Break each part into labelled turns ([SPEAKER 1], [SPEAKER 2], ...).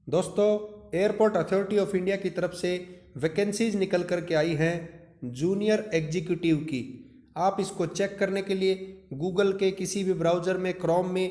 [SPEAKER 1] दोस्तों, airport authority of India की तरफ से वैकेंसीज निकल कर के आई हैं जूनियर एग्जीक्यूटिव की। आप इसको चेक करने के लिए गूगल के किसी भी ब्राउज़र में क्रोम में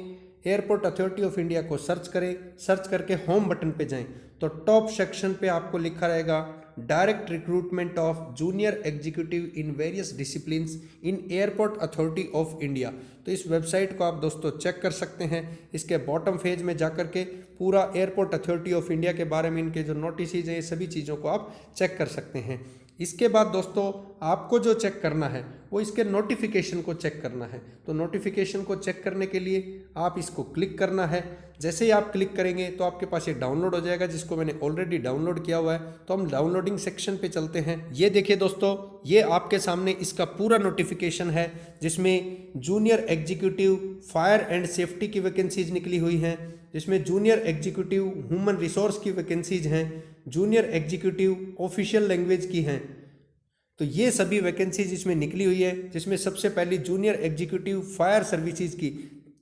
[SPEAKER 1] एयरपोर्ट अथॉरिटी ऑफ इंडिया को सर्च करें। सर्च करके होम बटन पे जाएं तो टॉप सेक्शन पे आपको लिखा रहेगा direct recruitment of junior executive in various disciplines in airport authority of India. तो इस वेबसाइट को आप दोस्तों चेक कर सकते हैं। इसके बॉटम पेज में जाकर के पूरा एयरपोर्ट अथॉरिटी ऑफ इंडिया के बारे में इनके जो नोटिस हैं ये सभी चीज़ों को आप चेक कर सकते हैं। इसके बाद दोस्तों आपको जो चेक करना है वो इसके नोटिफिकेशन को चेक करना है। तो नोटिफिकेशन को चेक करने के लिए आप इसको क्लिक करना है। जैसे ही आप क्लिक करेंगे तो आपके पास ये डाउनलोड हो जाएगा, जिसको मैंने ऑलरेडी डाउनलोड किया हुआ है। तो हम डाउनलोडिंग सेक्शन पे चलते हैं। ये देखिए दोस्तों, ये आपके सामने इसका पूरा नोटिफिकेशन है, जिसमें junior executive fire and safety की वैकेंसीज निकली हुई हैं, जिसमें जूनियर एग्जीक्यूटिव ह्यूमन रिसोर्स की वैकेंसीज हैं, जूनियर एग्जीक्यूटिव ऑफिशियल लैंग्वेज की हैं। तो ये सभी वैकेंसीज इसमें निकली हुई है, जिसमें सबसे पहली जूनियर एग्जीक्यूटिव फायर सर्विसेज की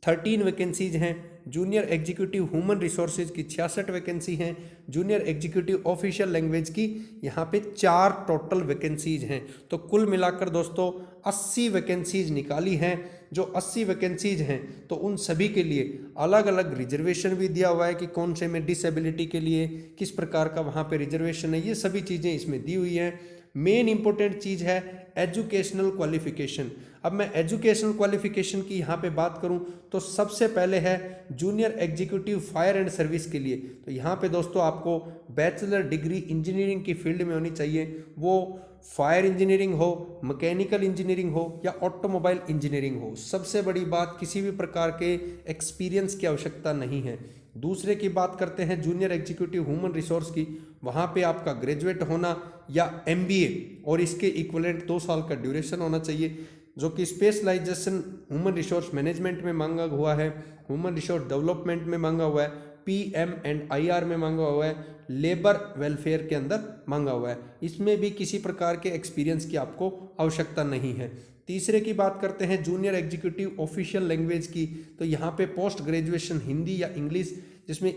[SPEAKER 1] 13 वैकेंसीज हैं, जूनियर एग्जीक्यूटिव ह्यूमन रिसोर्सेज की 66 वैकेंसी हैं, जूनियर एग्जीक्यूटिव ऑफिशियल लैंग्वेज की यहाँ पे 4 टोटल वैकेंसीज हैं। तो कुल मिलाकर दोस्तों 80 वैकेंसीज निकाली हैं। जो 80 वैकेंसीज हैं तो उन सभी के लिए अलग अलग रिजर्वेशन भी दिया हुआ है कि कौन से में डिसेबिलिटी के लिए किस प्रकार का वहाँ पे रिजर्वेशन है, ये सभी चीज़ें इसमें दी हुई हैं। मेन इंपॉर्टेंट चीज़ है एजुकेशनल क्वालिफिकेशन। अब मैं एजुकेशनल क्वालिफिकेशन की यहाँ पे बात करूँ तो सबसे पहले है junior executive fire and service के लिए। तो यहाँ पे दोस्तों आपको बैचलर डिग्री इंजीनियरिंग की फील्ड में होनी चाहिए, वो फायर इंजीनियरिंग हो, मैकेनिकल इंजीनियरिंग हो या ऑटोमोबाइल इंजीनियरिंग हो। सबसे बड़ी बात, किसी भी प्रकार के एक्सपीरियंस की आवश्यकता नहीं है। दूसरे की बात करते हैं जूनियर एग्जीक्यूटिव ह्यूमन रिसोर्स की। वहाँ पे आपका ग्रेजुएट होना या एमबीए और इसके इक्विवेलेंट 2 साल का ड्यूरेशन होना चाहिए, जो कि स्पेशलाइजेशन ह्यूमन रिसोर्स मैनेजमेंट में मांगा हुआ है, ह्यूमन रिसोर्स डेवलपमेंट में मांगा हुआ है, PM&IR में मांगा हुआ है, लेबर वेलफेयर के अंदर मांगा हुआ है। इसमें भी किसी प्रकार के एक्सपीरियंस की आपको आवश्यकता नहीं है। तीसरे की बात करते हैं जूनियर एग्जीक्यूटिव ऑफिशियल लैंग्वेज की। तो यहाँ पे पोस्ट ग्रेजुएशन हिंदी या इंग्लिश, जिसमें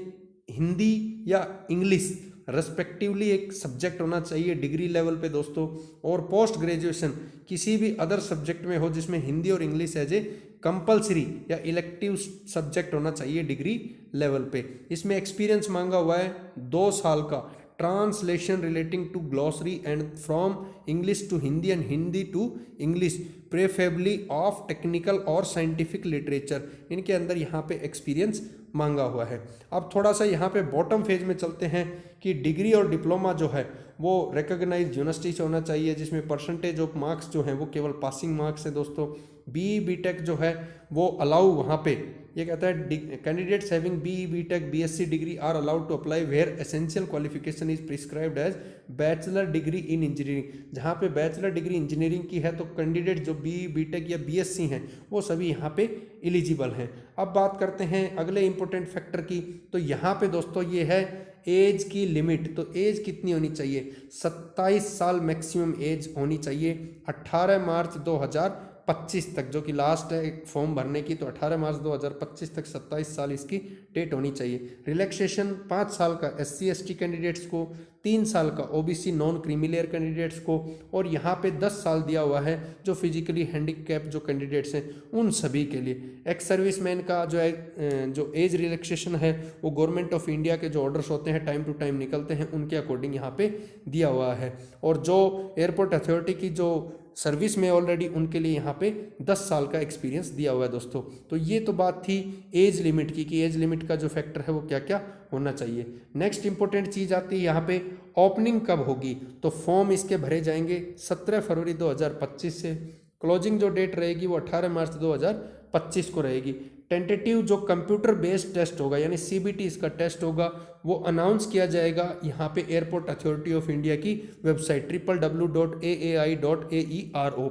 [SPEAKER 1] हिंदी या इंग्लिश रेस्पेक्टिवली एक सब्जेक्ट होना चाहिए डिग्री लेवल पे दोस्तों, और पोस्ट ग्रेजुएशन किसी भी अदर सब्जेक्ट में हो जिसमें हिंदी और इंग्लिश एज ए कंपलसरी या इलेक्टिव सब्जेक्ट होना चाहिए डिग्री लेवल पे। इसमें एक्सपीरियंस मांगा हुआ है 2 साल का, translation relating to glossary and from English to Hindi and Hindi to English preferably of technical और साइंटिफिक लिटरेचर। इनके अंदर यहाँ पे एक्सपीरियंस मांगा हुआ है। अब थोड़ा सा यहाँ पे बॉटम फेज में चलते हैं कि डिग्री और डिप्लोमा जो है वो रिकॉग्नाइज्ड यूनिवर्सिटी से होना चाहिए, जिसमें परसेंटेज ऑफ मार्क्स जो हैं वो केवल पासिंग मार्क्स है दोस्तों। BE-BTech जो है वो अलाउ, वहाँ पे ये कहता है candidates having BE-BTech BSc degree are allowed to apply where essential qualification is prescribed as bachelor degree in engineering. जहाँ पे बैचलर डिग्री इंजीनियरिंग की है तो कैंडिडेट जो BE-BTech या BSc हैं वो सभी यहाँ पे एलिजिबल हैं। अब बात करते हैं अगले इंपॉर्टेंट फैक्टर की। तो यहाँ पे दोस्तों ये है एज की लिमिट। तो एज कितनी होनी चाहिए? 27 साल मैक्सिमम एज होनी चाहिए। 18 मार्च 2025 तक, जो कि लास्ट है फॉर्म भरने की, तो 18 मार्च 2025 तक 27 साल इसकी डेट होनी चाहिए। रिलैक्सेशन 5 साल का SC/ST कैंडिडेट्स को, 3 साल का OBC नॉन क्रीमिलेयर कैंडिडेट्स को, और यहाँ पे 10 साल दिया हुआ है जो फिजिकली हैंडीकैप जो कैंडिडेट्स हैं उन सभी के लिए। एक्स सर्विसमैन का जो एज रिलैक्सेशन है वो गवर्नमेंट ऑफ इंडिया के जो ऑर्डर्स होते हैं टाइम टू टाइम निकलते हैं उनके अकॉर्डिंग यहाँ पे दिया हुआ है। और जो एयरपोर्ट अथॉरिटी की जो सर्विस में ऑलरेडी उनके लिए यहाँ पे 10 साल का एक्सपीरियंस दिया हुआ है दोस्तों। तो ये तो बात थी एज लिमिट की कि एज लिमिट का जो फैक्टर है वो क्या क्या होना चाहिए। नेक्स्ट इंपॉर्टेंट चीज़ आती है यहाँ पे ओपनिंग कब होगी। तो फॉर्म इसके भरे जाएंगे 17 फरवरी 2025 से। क्लोजिंग जो डेट रहेगी वो 18 मार्च 2025 को रहेगी। टेंटेटिव जो कंप्यूटर बेस्ड टेस्ट होगा यानी CBT इसका टेस्ट होगा वो अनाउंस किया जाएगा यहाँ पे एयरपोर्ट अथॉरिटी ऑफ इंडिया की वेबसाइट www.aai.aero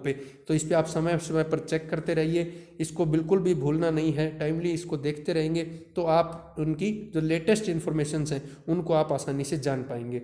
[SPEAKER 1] पे। तो इस पे आप समय समय पर चेक करते रहिए, इसको बिल्कुल भी भूलना नहीं है। टाइमली इसको देखते रहेंगे तो आप उनकी जो लेटेस्ट इन्फॉर्मेशन हैं उनको आप आसानी से जान पाएंगे।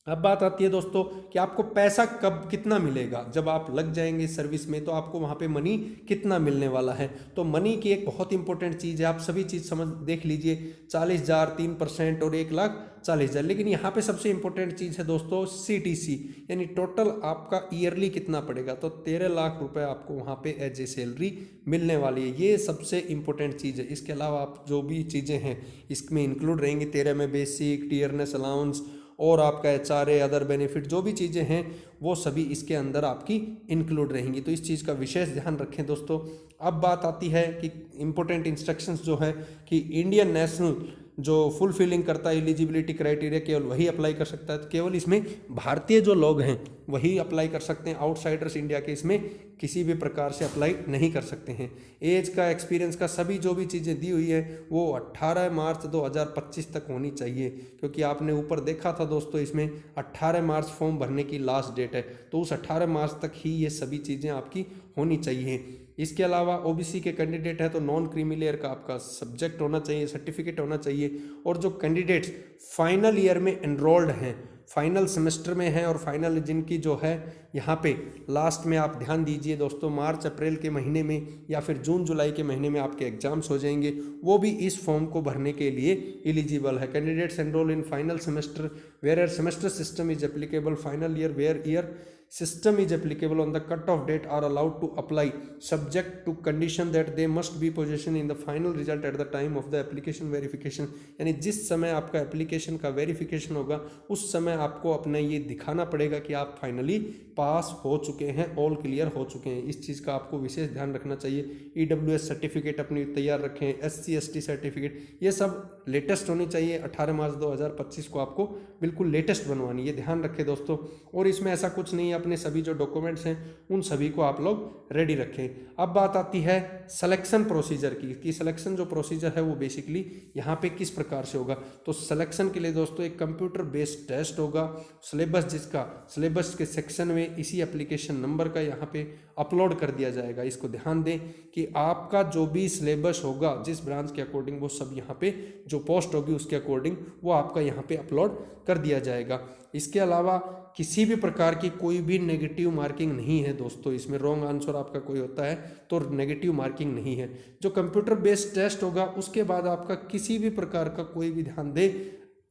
[SPEAKER 1] अब बात आती है दोस्तों कि आपको पैसा कब कितना मिलेगा, जब आप लग जाएंगे सर्विस में तो आपको वहाँ पे मनी कितना मिलने वाला है। तो मनी की एक बहुत इंपॉर्टेंट चीज़ है, आप सभी चीज़ समझ देख लीजिए, 40,000, 3% और 1,40,000। लेकिन यहाँ पे सबसे इंपॉर्टेंट चीज़ है दोस्तों CTC, यानी टोटल आपका ईयरली कितना पड़ेगा। तो 13 लाख रुपए आपको वहाँ पे एज ए सैलरी मिलने वाली है, ये सबसे इंपॉर्टेंट चीज़ है। इसके अलावा आप जो भी चीज़ें हैं इसमें इंक्लूड रहेंगी, 13 में बेसिक, टियरनेस अलाउंस और आपका HRA, अदर बेनिफिट, जो भी चीज़ें हैं वो सभी इसके अंदर आपकी इंक्लूड रहेंगी। तो इस चीज़ का विशेष ध्यान रखें दोस्तों। अब बात आती है कि इम्पोर्टेंट इंस्ट्रक्शंस जो है कि इंडियन नेशनल जो फुलफिलिंग करता है एलिजिबिलिटी क्राइटेरिया केवल वही अप्लाई कर सकता है। केवल इसमें भारतीय जो लोग हैं वही अप्लाई कर सकते हैं, आउटसाइडर्स इंडिया के इसमें किसी भी प्रकार से अप्लाई नहीं कर सकते हैं। एज का, एक्सपीरियंस का, सभी जो भी चीज़ें दी हुई है वो 18 मार्च 2025 तक होनी चाहिए, क्योंकि आपने ऊपर देखा था दोस्तों इसमें 18 मार्च फॉर्म भरने की लास्ट डेट है। तो उस 18 मार्च तक ही ये सभी चीज़ें आपकी होनी चाहिए। इसके अलावा OBC के कैंडिडेट है तो नॉन क्रीमी लेयर का आपका सब्जेक्ट होना चाहिए, सर्टिफिकेट होना चाहिए। और जो कैंडिडेट्स फाइनल ईयर में एनरोल्ड हैं, फाइनल सेमेस्टर में हैं और फाइनल जिनकी जो है यहाँ पे लास्ट में, आप ध्यान दीजिए दोस्तों, मार्च अप्रैल के महीने में या फिर जून जुलाई के महीने में आपके एग्जाम्स हो जाएंगे, वो भी इस फॉर्म को भरने के लिए एलिजिबल है। Candidates enrol in final semester where semester system is applicable, final year where year system is applicable on the cut-off date are allowed to apply subject to condition that they must be possession in the final result at the time of the application verification। यानी जिस समय आपका application का verification होगा उस समय आपको अपना ये दिखाना पड़ेगा कि आप फाइनली पास हो चुके हैं, ऑल क्लियर हो चुके हैं। इस चीज़ का आपको विशेष ध्यान रखना चाहिए। EWS सर्टिफिकेट अपनी तैयार रखें, SC ST सर्टिफिकेट, ये सब लेटेस्ट होनी चाहिए। 18 मार्च 2025 को आपको बिल्कुल लेटेस्ट बनवानी, ये ध्यान रखें दोस्तों। और इसमें ऐसा कुछ नहीं है, अपने सभी जो डॉक्यूमेंट्स हैं उन सभी को आप लोग रेडी रखें। अब बात आती है सिलेक्शन प्रोसीजर की सिलेक्शन जो प्रोसीजर है वो बेसिकली यहाँ पे किस प्रकार से होगा। तो सिलेक्शन के लिए दोस्तों एक कंप्यूटर बेस्ड टेस्ट होगा, सिलेबस जिसका सिलेबस के सेक्शन में इसी एप्लीकेशन नंबर का यहाँ पे अपलोड कर दिया जाएगा। इसको ध्यान दें कि आपका जो भी सिलेबस होगा जिस ब्रांच के अकॉर्डिंग वो सब यहाँ पे जो पोस्ट होगी उसके अकॉर्डिंग वो आपका यहाँ पे अपलोड कर दिया जाएगा। इसके अलावा किसी भी प्रकार की कोई भी नेगेटिव मार्किंग नहीं है दोस्तों, इसमें रॉन्ग आंसर आपका कोई होता है तो नेगेटिव मार्किंग नहीं है। जो कंप्यूटर बेस्ड टेस्ट होगा उसके बाद आपका किसी भी प्रकार का कोई भी, ध्यान दे,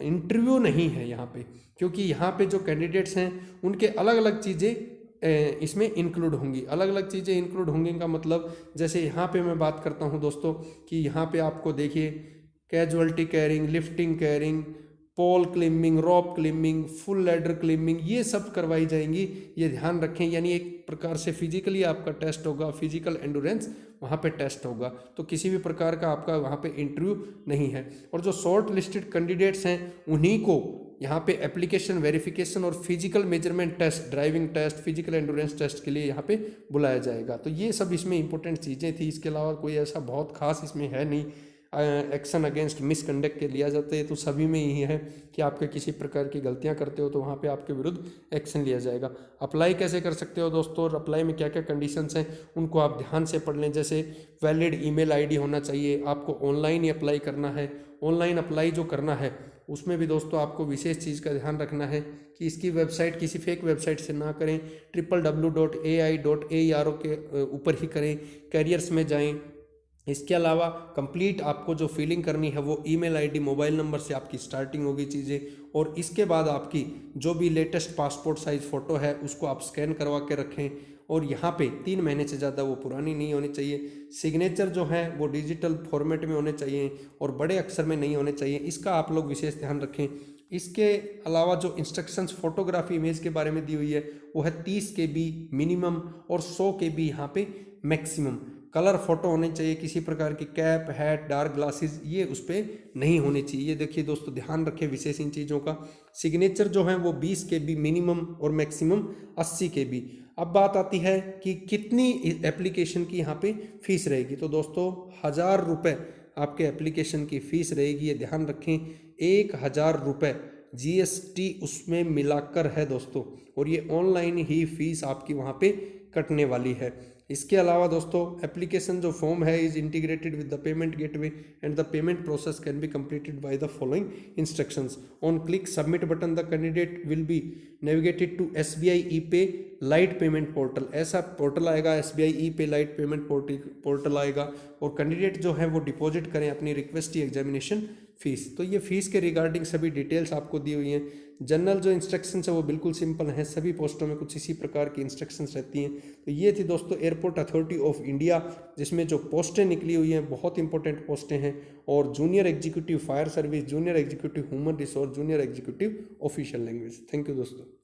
[SPEAKER 1] इंटरव्यू नहीं है यहाँ पे, क्योंकि यहाँ पे जो कैंडिडेट्स हैं उनके अलग अलग चीज़ें इसमें इंक्लूड होंगी। अलग अलग चीज़ें इंक्लूड होंगी का मतलब, जैसे यहाँ पे मैं बात करता हूँ दोस्तों कि यहाँ पे आपको देखिए कैजुअलिटी कैरिंग, लिफ्टिंग कैरिंग, पोल climbing, रॉप climbing, full ladder climbing, ये सब करवाई जाएंगी, ये ध्यान रखें। यानी एक प्रकार से फिजिकली आपका टेस्ट होगा, फिजिकल एंडोरेंस वहाँ पे टेस्ट होगा। तो किसी भी प्रकार का आपका वहाँ पे इंटरव्यू नहीं है। और जो शॉर्ट लिस्टेड कैंडिडेट्स हैं उन्हीं को यहाँ पे एप्लीकेशन वेरिफिकेशन और physical measurement test, driving test, physical endurance test के लिए यहाँ पे बुलाया जाएगा। तो ये सब इसमें इंपॉर्टेंट चीज़ें थी। इसके अलावा कोई ऐसा बहुत खास इसमें है नहीं। एक्शन अगेंस्ट मिसकंडक्ट के लिया जाता है तो सभी में यही है कि आपके किसी प्रकार की गलतियां करते हो तो वहाँ पे आपके विरुद्ध एक्शन लिया जाएगा। अप्लाई कैसे कर सकते हो दोस्तों, और अप्लाई में क्या क्या कंडीशंस हैं उनको आप ध्यान से पढ़ लें। जैसे वैलिड ईमेल आईडी होना चाहिए, आपको ऑनलाइन ही अप्लाई करना है। ऑनलाइन अप्लाई जो करना है उसमें भी दोस्तों आपको विशेष चीज़ का ध्यान रखना है कि इसकी वेबसाइट किसी फेक वेबसाइट से ना करें, www.ai.aero के ऊपर ही करें, कैरियर्स में जाएं। इसके अलावा कंप्लीट आपको जो फिलिंग करनी है वो ईमेल आईडी, मोबाइल नंबर से आपकी स्टार्टिंग होगी चीज़ें। और इसके बाद आपकी जो भी लेटेस्ट पासपोर्ट साइज़ फ़ोटो है उसको आप स्कैन करवा के रखें। और यहाँ पे 3 महीने से ज़्यादा वो पुरानी नहीं होनी चाहिए। सिग्नेचर जो है वो डिजिटल फॉर्मेट में होने चाहिए और बड़े अक्षर में नहीं होने चाहिए, इसका आप लोग विशेष ध्यान रखें। इसके अलावा जो इंस्ट्रक्शंस फोटोग्राफी इमेज के बारे में दी हुई है वो है 30 KB मिनिमम और 100 KB यहाँ पे मैक्सिमम। कलर फोटो होने चाहिए, किसी प्रकार की कैप, हैट, डार्क ग्लासेस ये उस पर नहीं होनी चाहिए। देखिए दोस्तों ध्यान रखें विशेष इन चीज़ों का। सिग्नेचर जो है वो 20 KB मिनिमम और मैक्सिमम 80 KB। अब बात आती है कि कितनी एप्लीकेशन की यहाँ पे फीस रहेगी। तो दोस्तों 1000 रुपये आपके एप्लीकेशन की फ़ीस रहेगी, ये ध्यान रखें। 1000 रुपये GST उसमें मिलाकर है दोस्तों, और ये ऑनलाइन ही फीस आपकी वहाँ पे कटने वाली है। इसके अलावा दोस्तों एप्लीकेशन जो फॉर्म है is integrated with the payment gateway and the payment process can be completed by the following instructions. On click submit button the candidate will be navigated to SBI e pay lite payment portal. ऐसा portal आएगा, SBI e pay lite payment portal आएगा और candidate जो है वो deposit करें अपनी request examination fees. तो ये फीस के रिगार्डिंग सभी डिटेल्स आपको दी हुई हैं। जनरल जो इंस्ट्रक्शंस है वो बिल्कुल सिंपल हैं, सभी पोस्टों में कुछ इसी प्रकार की इंस्ट्रक्शंस रहती हैं। तो ये थी दोस्तों एयरपोर्ट अथॉरिटी ऑफ इंडिया, जिसमें जो पोस्टें निकली हुई हैं बहुत इंपॉर्टेंट पोस्टें हैं, और junior executive fire service, junior executive human resource, junior executive official language. Thank you दोस्तों।